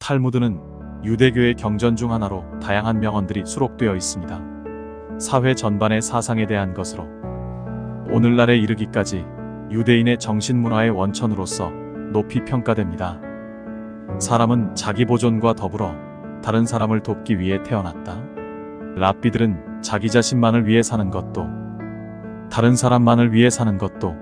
탈무드는 유대교의 경전 중 하나로 다양한 명언들이 수록되어 있습니다. 사회 전반의 사상에 대한 것으로 오늘날에 이르기까지 유대인의 정신문화의 원천으로서 높이 평가됩니다. 사람은 자기 보존과 더불어 다른 사람을 돕기 위해 태어났다. 랍비들은 자기 자신만을 위해 사는 것도 다른 사람만을 위해 사는 것도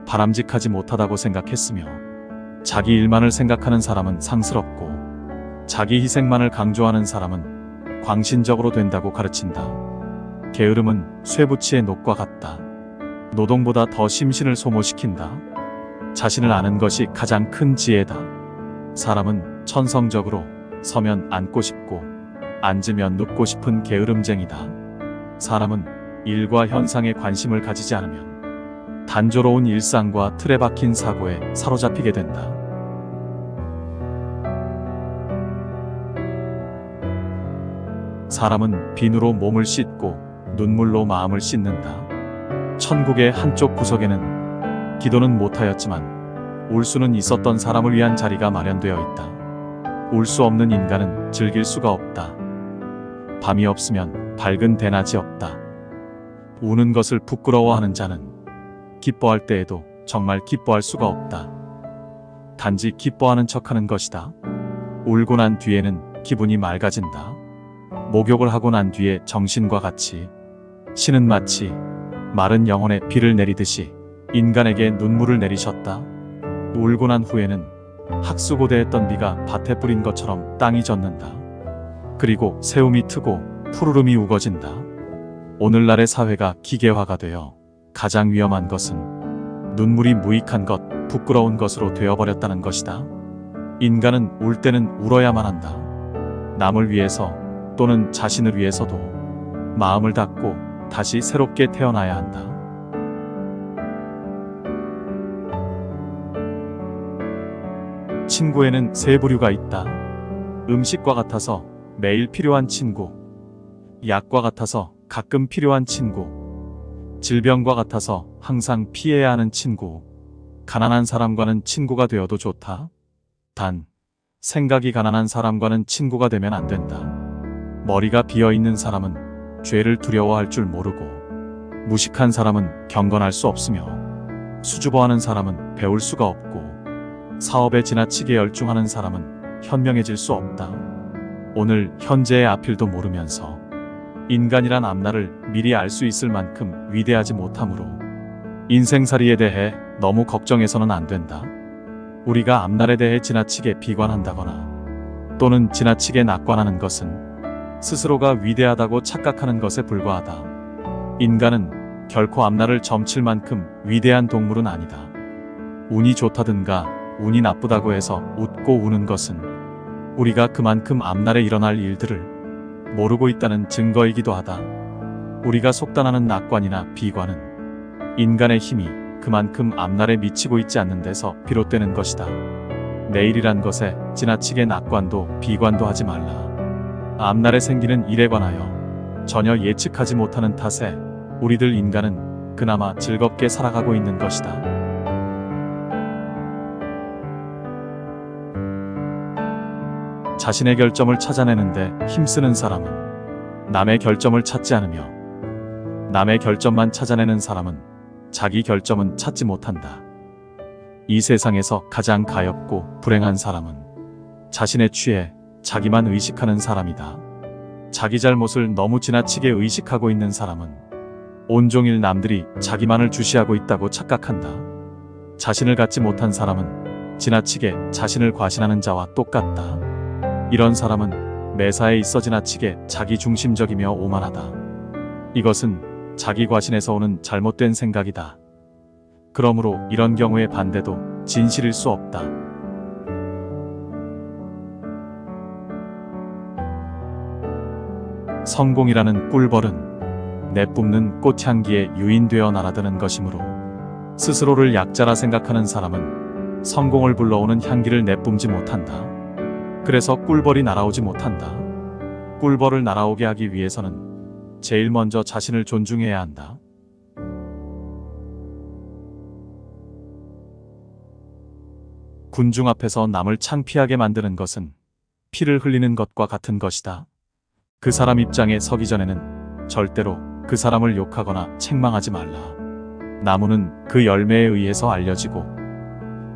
바람직하지 못하다고 생각했으며, 자기 일만을 생각하는 사람은 상스럽고 자기 희생만을 강조하는 사람은 광신적으로 된다고 가르친다. 게으름은 쇠붙이의 녹과 같다. 노동보다 더 심신을 소모시킨다. 자신을 아는 것이 가장 큰 지혜다. 사람은 천성적으로 서면 앉고 싶고 앉으면 눕고 싶은 게으름쟁이다. 사람은 일과 현상에 관심을 가지지 않으면 단조로운 일상과 틀에 박힌 사고에 사로잡히게 된다. 사람은 비누로 몸을 씻고 눈물로 마음을 씻는다. 천국의 한쪽 구석에는 기도는 못하였지만 울 수는 있었던 사람을 위한 자리가 마련되어 있다. 울 수 없는 인간은 즐길 수가 없다. 밤이 없으면 밝은 대낮이 없다. 우는 것을 부끄러워하는 자는 기뻐할 때에도 정말 기뻐할 수가 없다. 단지 기뻐하는 척하는 것이다. 울고 난 뒤에는 기분이 맑아진다. 목욕을 하고 난 뒤에 정신과 같이 신은 마치 마른 영혼에 비를 내리듯이 인간에게 눈물을 내리셨다. 울고 난 후에는 학수고대했던 비가 밭에 뿌린 것처럼 땅이 젖는다. 그리고 새움이 트고 푸르름이 우거진다. 오늘날의 사회가 기계화가 되어 가장 위험한 것은 눈물이 무익한 것, 부끄러운 것으로 되어버렸다는 것이다. 인간은 울 때는 울어야만 한다. 남을 위해서 또는 자신을 위해서도 마음을 닫고 다시 새롭게 태어나야 한다. 친구에는 세 부류가 있다. 음식과 같아서 매일 필요한 친구, 약과 같아서 가끔 필요한 친구, 질병과 같아서 항상 피해야 하는 친구. 가난한 사람과는 친구가 되어도 좋다. 단, 생각이 가난한 사람과는 친구가 되면 안 된다. 머리가 비어있는 사람은 죄를 두려워할 줄 모르고, 무식한 사람은 경건할 수 없으며, 수줍어하는 사람은 배울 수가 없고, 사업에 지나치게 열중하는 사람은 현명해질 수 없다. 오늘 현재의 앞일도 모르면서 인간이란 앞날을 미리 알 수 있을 만큼 위대하지 못하므로 인생살이에 대해 너무 걱정해서는 안 된다. 우리가 앞날에 대해 지나치게 비관한다거나 또는 지나치게 낙관하는 것은 스스로가 위대하다고 착각하는 것에 불과하다. 인간은 결코 앞날을 점칠 만큼 위대한 동물은 아니다. 운이 좋다든가 운이 나쁘다고 해서 웃고 우는 것은 우리가 그만큼 앞날에 일어날 일들을 모르고 있다는 증거이기도 하다. 우리가 속단하는 낙관이나 비관은 인간의 힘이 그만큼 앞날에 미치고 있지 않는 데서 비롯되는 것이다. 내일이란 것에 지나치게 낙관도 비관도 하지 말라. 앞날에 생기는 일에 관하여 전혀 예측하지 못하는 탓에 우리들 인간은 그나마 즐겁게 살아가고 있는 것이다. 자신의 결점을 찾아내는데 힘쓰는 사람은 남의 결점을 찾지 않으며, 남의 결점만 찾아내는 사람은 자기 결점은 찾지 못한다. 이 세상에서 가장 가엽고 불행한 사람은 자신에 취해 자기만 의식하는 사람이다. 자기 잘못을 너무 지나치게 의식하고 있는 사람은 온종일 남들이 자기만을 주시하고 있다고 착각한다. 자신을 갖지 못한 사람은 지나치게 자신을 과신하는 자와 똑같다. 이런 사람은 매사에 있어 지나치게 자기중심적이며 오만하다. 이것은 자기 과신에서 오는 잘못된 생각이다. 그러므로 이런 경우의 반대도 진실일 수 없다. 성공이라는 꿀벌은 내뿜는 꽃향기에 유인되어 날아드는 것이므로, 스스로를 약자라 생각하는 사람은 성공을 불러오는 향기를 내뿜지 못한다. 그래서 꿀벌이 날아오지 못한다. 꿀벌을 날아오게 하기 위해서는 제일 먼저 자신을 존중해야 한다. 군중 앞에서 남을 창피하게 만드는 것은 피를 흘리는 것과 같은 것이다. 그 사람 입장에 서기 전에는 절대로 그 사람을 욕하거나 책망하지 말라. 나무는 그 열매에 의해서 알려지고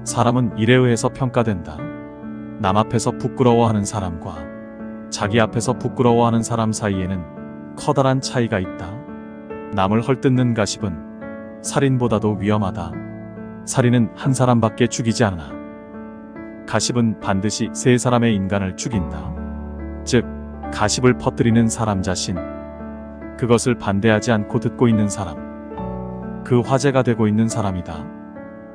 사람은 일에 의해서 평가된다. 남 앞에서 부끄러워하는 사람과 자기 앞에서 부끄러워하는 사람 사이에는 커다란 차이가 있다. 남을 헐뜯는 가십은 살인보다도 위험하다. 살인은 한 사람밖에 죽이지 않아. 가십은 반드시 세 사람의 인간을 죽인다. 즉, 가십을 퍼뜨리는 사람 자신, 그것을 반대하지 않고 듣고 있는 사람, 그 화제가 되고 있는 사람이다.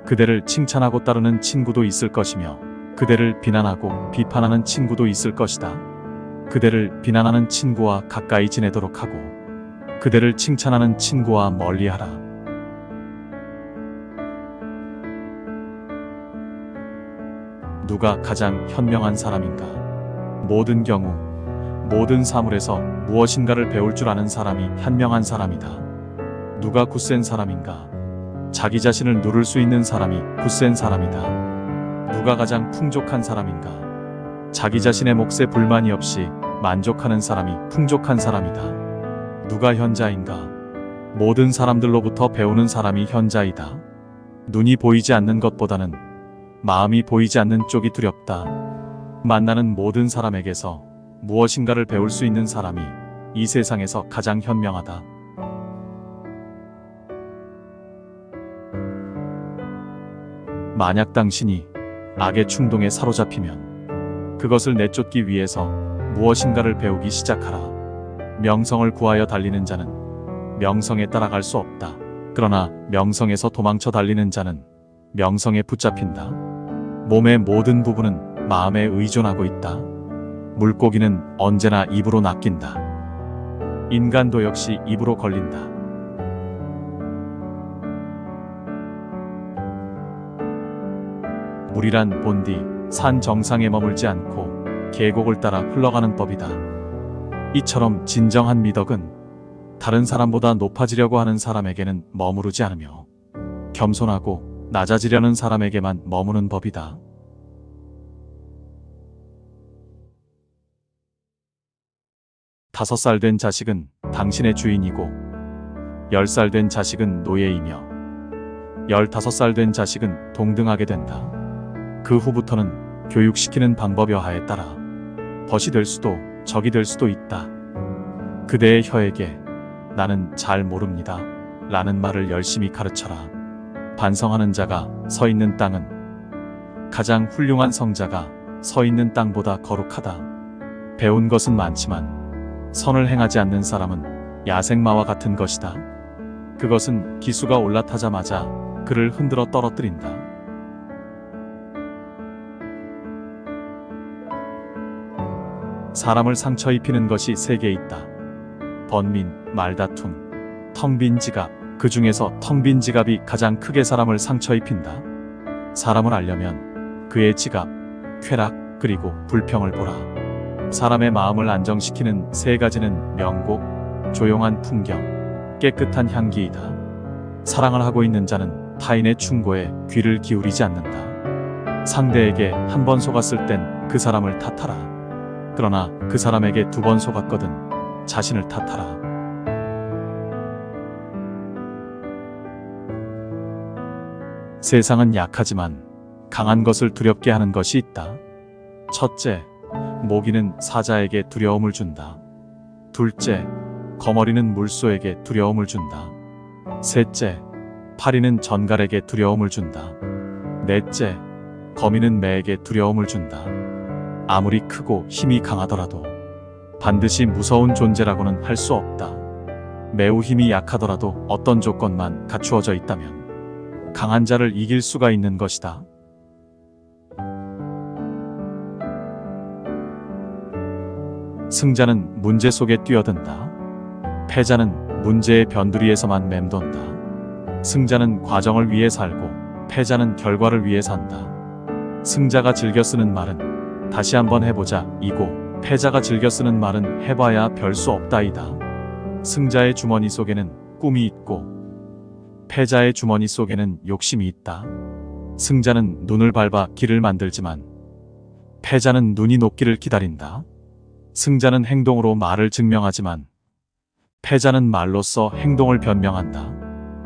그대를 칭찬하고 따르는 친구도 있을 것이며 그대를 비난하고 비판하는 친구도 있을 것이다. 그대를 비난하는 친구와 가까이 지내도록 하고 그대를 칭찬하는 친구와 멀리하라. 누가 가장 현명한 사람인가? 모든 경우, 모든 사물에서 무엇인가를 배울 줄 아는 사람이 현명한 사람이다. 누가 굳센 사람인가? 자기 자신을 누를 수 있는 사람이 굳센 사람이다. 누가 가장 풍족한 사람인가? 자기 자신의 몫에 불만이 없이 만족하는 사람이 풍족한 사람이다. 누가 현자인가? 모든 사람들로부터 배우는 사람이 현자이다. 눈이 보이지 않는 것보다는 마음이 보이지 않는 쪽이 두렵다. 만나는 모든 사람에게서 무엇인가를 배울 수 있는 사람이 이 세상에서 가장 현명하다. 만약 당신이 악의 충동에 사로잡히면 그것을 내쫓기 위해서 무엇인가를 배우기 시작하라. 명성을 구하여 달리는 자는 명성에 따라갈 수 없다. 그러나 명성에서 도망쳐 달리는 자는 명성에 붙잡힌다. 몸의 모든 부분은 마음에 의존하고 있다. 물고기는 언제나 입으로 낚인다. 인간도 역시 입으로 걸린다. 물이란 본디 산 정상에 머물지 않고 계곡을 따라 흘러가는 법이다. 이처럼 진정한 미덕은 다른 사람보다 높아지려고 하는 사람에게는 머무르지 않으며 겸손하고 낮아지려는 사람에게만 머무는 법이다. 5살 된 자식은 당신의 주인이고 10살 된 자식은 노예이며 15살 된 자식은 동등하게 된다. 그 후부터는 교육시키는 방법 여하에 따라 벗이 될 수도 적이 될 수도 있다. 그대의 혀에게 나는 잘 모릅니다 라는 말을 열심히 가르쳐라. 반성하는 자가 서 있는 땅은 가장 훌륭한 성자가 서 있는 땅보다 거룩하다. 배운 것은 많지만 선을 행하지 않는 사람은 야생마와 같은 것이다. 그것은 기수가 올라타자마자 그를 흔들어 떨어뜨린다. 사람을 상처 입히는 것이 3개 있다. 번민, 말다툼, 텅 빈 지갑. 그 중에서 텅 빈 지갑이 가장 크게 사람을 상처 입힌다. 사람을 알려면 그의 지갑, 쾌락, 그리고 불평을 보라. 사람의 마음을 안정시키는 3가지는 명곡, 조용한 풍경, 깨끗한 향기이다. 사랑을 하고 있는 자는 타인의 충고에 귀를 기울이지 않는다. 상대에게 한 번 속았을 땐 그 사람을 탓하라. 그러나 그 사람에게 2번 속았거든 자신을 탓하라. 세상은 약하지만 강한 것을 두렵게 하는 것이 있다. 첫째, 모기는 사자에게 두려움을 준다. 둘째, 거머리는 물소에게 두려움을 준다. 셋째, 파리는 전갈에게 두려움을 준다. 넷째, 거미는 매에게 두려움을 준다. 아무리 크고 힘이 강하더라도 반드시 무서운 존재라고는 할 수 없다. 매우 힘이 약하더라도 어떤 조건만 갖추어져 있다면 강한 자를 이길 수가 있는 것이다. 승자는 문제 속에 뛰어든다. 패자는 문제의 변두리에서만 맴돈다. 승자는 과정을 위해 살고 패자는 결과를 위해 산다. 승자가 즐겨 쓰는 말은 다시 한번 해보자 이고 패자가 즐겨 쓰는 말은 해봐야 별 수 없다이다. 승자의 주머니 속에는 꿈이 있고 패자의 주머니 속에는 욕심이 있다. 승자는 눈을 밟아 길을 만들지만 패자는 눈이 녹기를 기다린다. 승자는 행동으로 말을 증명하지만 패자는 말로써 행동을 변명한다.